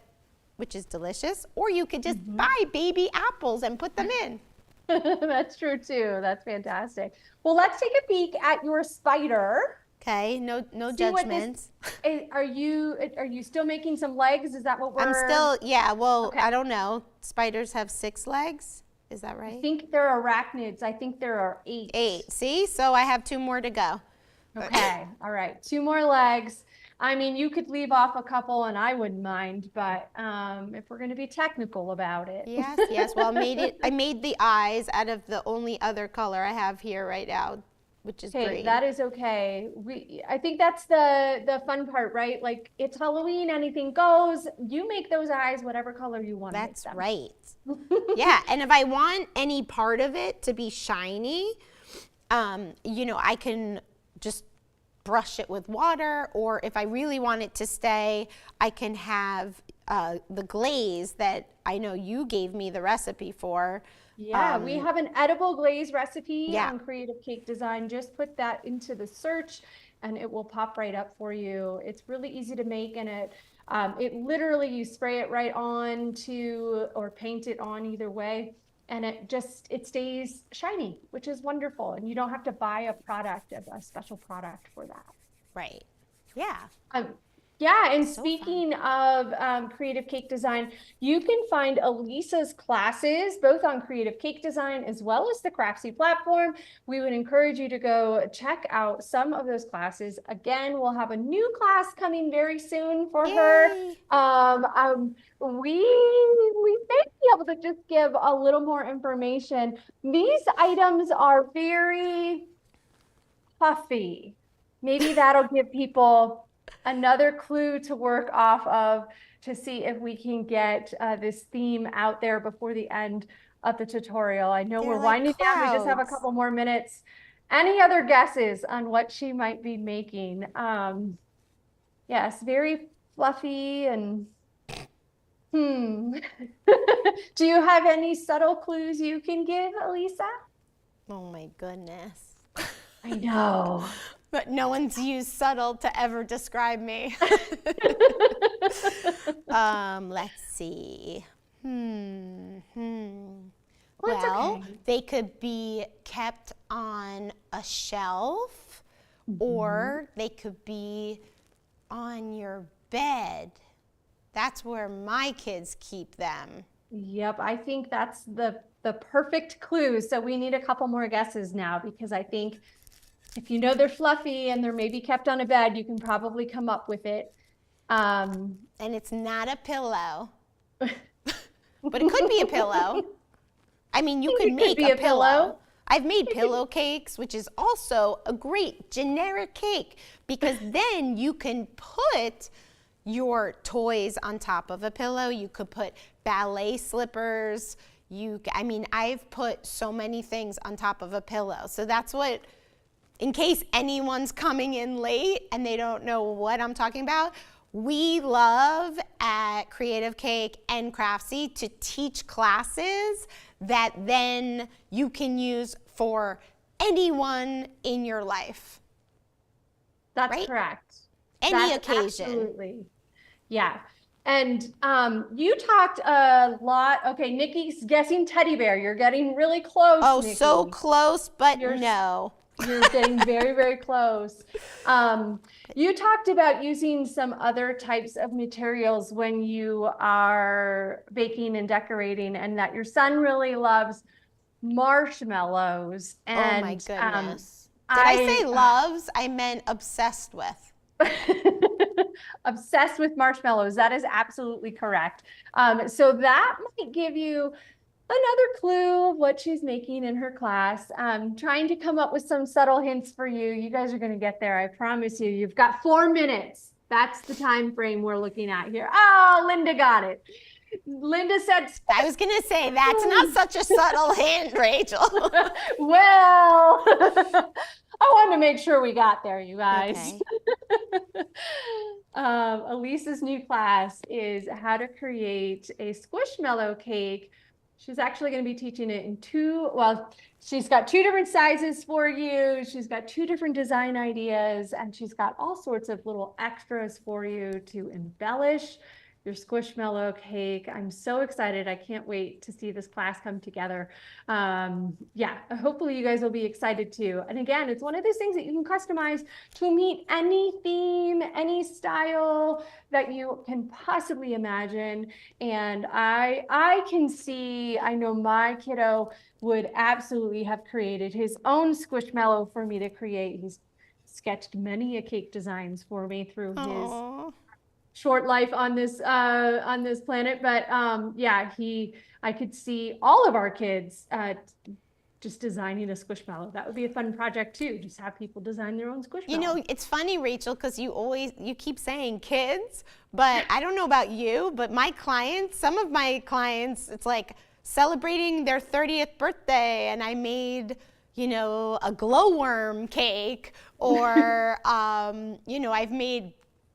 which is delicious, or you could just Hmm. buy baby apples and put them in. That's true too. That's fantastic. Well, let's take a peek at your spider. Okay, no See what this judgments. are you still making some legs? Is that what I'm we're still, yeah, well, okay. I don't know. Spiders have 6 legs. Is that I right? think there are arachnids. I think there are eight. 8. See? So I have 2 more to go. Okay. All right. Two more legs. I mean, you could leave off a couple and I wouldn't mind, but if we're going to be technical about it. Yes, yes. Well, I made the eyes out of the only other color I have here right now, which is Okay, green. that is okay. I think that's the fun part, right? Like it's Halloween, anything goes. You make those eyes whatever color you want to make That's them. right. Yeah, and if I want any part of it to be shiny, I can just brush it with water, or if I really want it to stay, I can have the glaze that I know you gave me the recipe for. Yeah, we have an edible glaze recipe Yeah, on Creative Cake Design. Just put that into the search and it will pop right up for you. It's really easy to make and it literally you spray it right on to or paint it on either way and it stays shiny, which is wonderful. And you don't have to buy a special product for that. right. Yeah, Um, yeah, and so fun. speaking of creative cake design, you can find Elisa's classes both on creative cake design as well as the Craftsy platform. We would encourage you to go check out some of those classes. Again, we'll have a new class coming very soon for her. Yay. We may be able to just give a little more information. These items are very puffy. Maybe that'll give people another clue to work off of to see if we can get this theme out there before the end of the tutorial. I know They're we're like winding down. We just have a clouds. couple more minutes. Any other guesses on what she might be making? Yes, very fluffy and hmm. Do you have any subtle clues you can give, Elisa? Oh my goodness. I know. But no one's used subtle to ever describe me. Let's see. Well, it's Well, okay. they could be kept on a shelf Mhm. or they could be on your bed. That's where my kids keep them. Yep, I think that's the perfect clue. So we need a couple more guesses now because I think if you know they're fluffy and they're maybe kept on a bed, you can probably come up with it. Um, And it's not a pillow, but it could be a pillow. I mean, you could it could make be a a pillow. pillow. I've made It could, pillow cakes, which is also a great generic cake because then you can put your toys on top of a pillow. You could put ballet slippers. I mean, I've put so many things on top of a pillow. So that's what, in case anyone's coming in late and they don't know what I'm talking about, we love at Creative Cake and Craftsy to teach classes that then you can use for anyone in your life, that's right? correct. Any That's occasion. absolutely. Yeah. And you talked a lot. Okay, Nikki's guessing teddy bear. You're getting really close, Oh, so Nikki. close, but You're no. you're getting very, very close. You talked about using some other types of materials when you are baking and decorating, and that your son really loves marshmallows. Oh my And goodness. Did I say I loves? I meant obsessed with. obsessed with marshmallows. That is absolutely correct. So that might give you another clue of what she's making in her class. Trying to come up with some subtle hints for you. You guys are going to get there. I promise you. You've got 4 minutes. That's the time frame we're looking at here. Oh, Linda got it. Linda said, I was going to say, that's not such a subtle hint, Rachel. well, I wanted to make sure we got there, you guys. Okay. Elisa's new class is how to create a squishmallow cake. She's actually going to be teaching it in she's got two different sizes for you. She's got two different design ideas, and she's got all sorts of little extras for you to embellish your squishmallow cake. I'm so excited. I can't wait to see this class come together. Yeah, hopefully you guys will be excited too. And again, it's one of those things that you can customize to meet any theme, any style that you can possibly imagine. And I can see, I know my kiddo would absolutely have created his own squishmallow for me to create. He's sketched many a cake designs for me through his Aww. short life on this planet. But yeah, I could see all of our kids just designing a squishmallow. That would be a fun project too. Just have people design their own squishmallow. You know, it's funny, Rachel, because you keep saying kids, but I don't know about you, but some of my clients, it's like celebrating their 30th birthday and I made, a glowworm cake or, I've made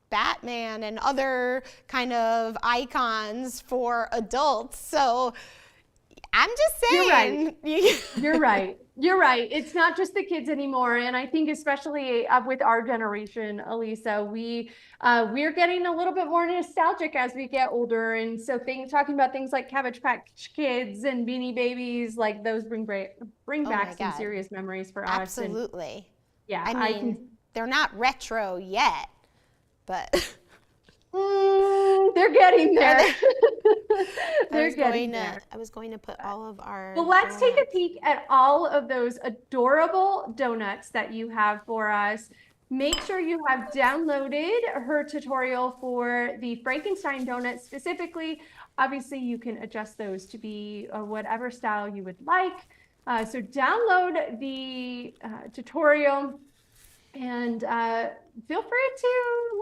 Batman and other kind of icons for adults. So I'm just saying. You're right. You're right. It's not just the kids anymore. And I think especially with our generation, Elisa, we're getting a little bit more nostalgic as we get older. And so talking about things like Cabbage Patch Kids and Beanie Babies, like those bring Oh my back some God. serious memories for us. And Absolutely. yeah, I I mean, can. they're not retro yet, but They're getting there. I was going to put all of our Well, let's take a donuts. peek at all of those adorable donuts that you have for us. Make sure you have downloaded her tutorial for the Frankenstein donuts specifically. Obviously, you can adjust those to be whatever style you would like. So download the tutorial. And feel free to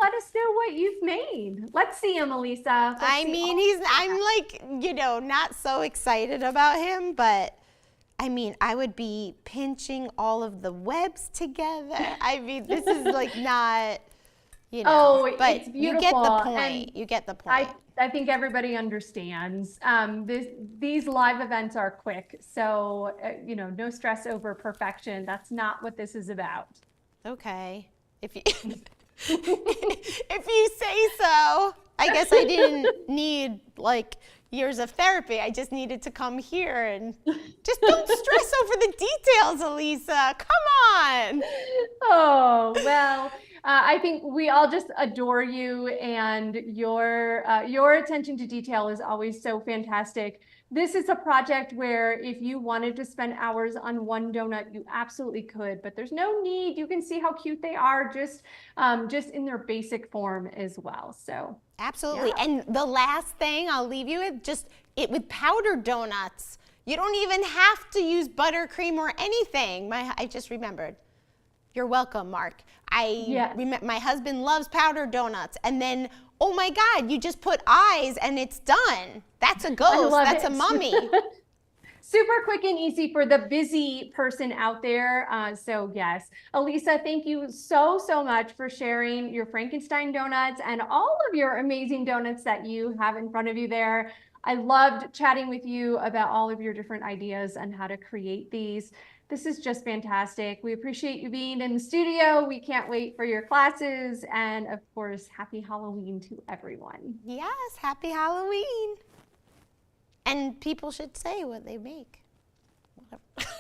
let us know what you've made. Let's see him, Elisa. Let's I see mean, all I'm like, not so excited about him, but I mean, I would be pinching all of the webs together. I mean, this is like not, Oh, but it's you get the beautiful. point. You get the I point. I think everybody understands. These live events are quick, so no stress over perfection. That's not what this is about. Okay. If you if you say so. I guess I didn't need like years of therapy. I just needed to come here and just don't stress over the details, Elisa. Come on. Oh, well, I think we all just adore you, and your attention to detail is always so fantastic. This is a project where if you wanted to spend hours on one donut, you absolutely could, but there's no need. You can see how cute they are just in their basic form as well. So, Absolutely. yeah. And the last thing I'll leave you with, just it with powdered donuts. You don't even have to use buttercream or anything. I just remembered. You're welcome, Mark. Yes. My husband loves powdered donuts. And then, oh my God, you just put eyes and it's done. That's a I ghost. love That's a it. mummy. Super quick and easy for the busy person out there. So yes, Elisa, thank you so much for sharing your Frankenstein donuts and all of your amazing donuts that you have in front of you there. I loved chatting with you about all of your different ideas and how to create these. This is just fantastic. We appreciate you being in the studio. We can't wait for your classes. And of course, happy Halloween to everyone. Yes, happy Halloween. And people should say what they make. Whatever.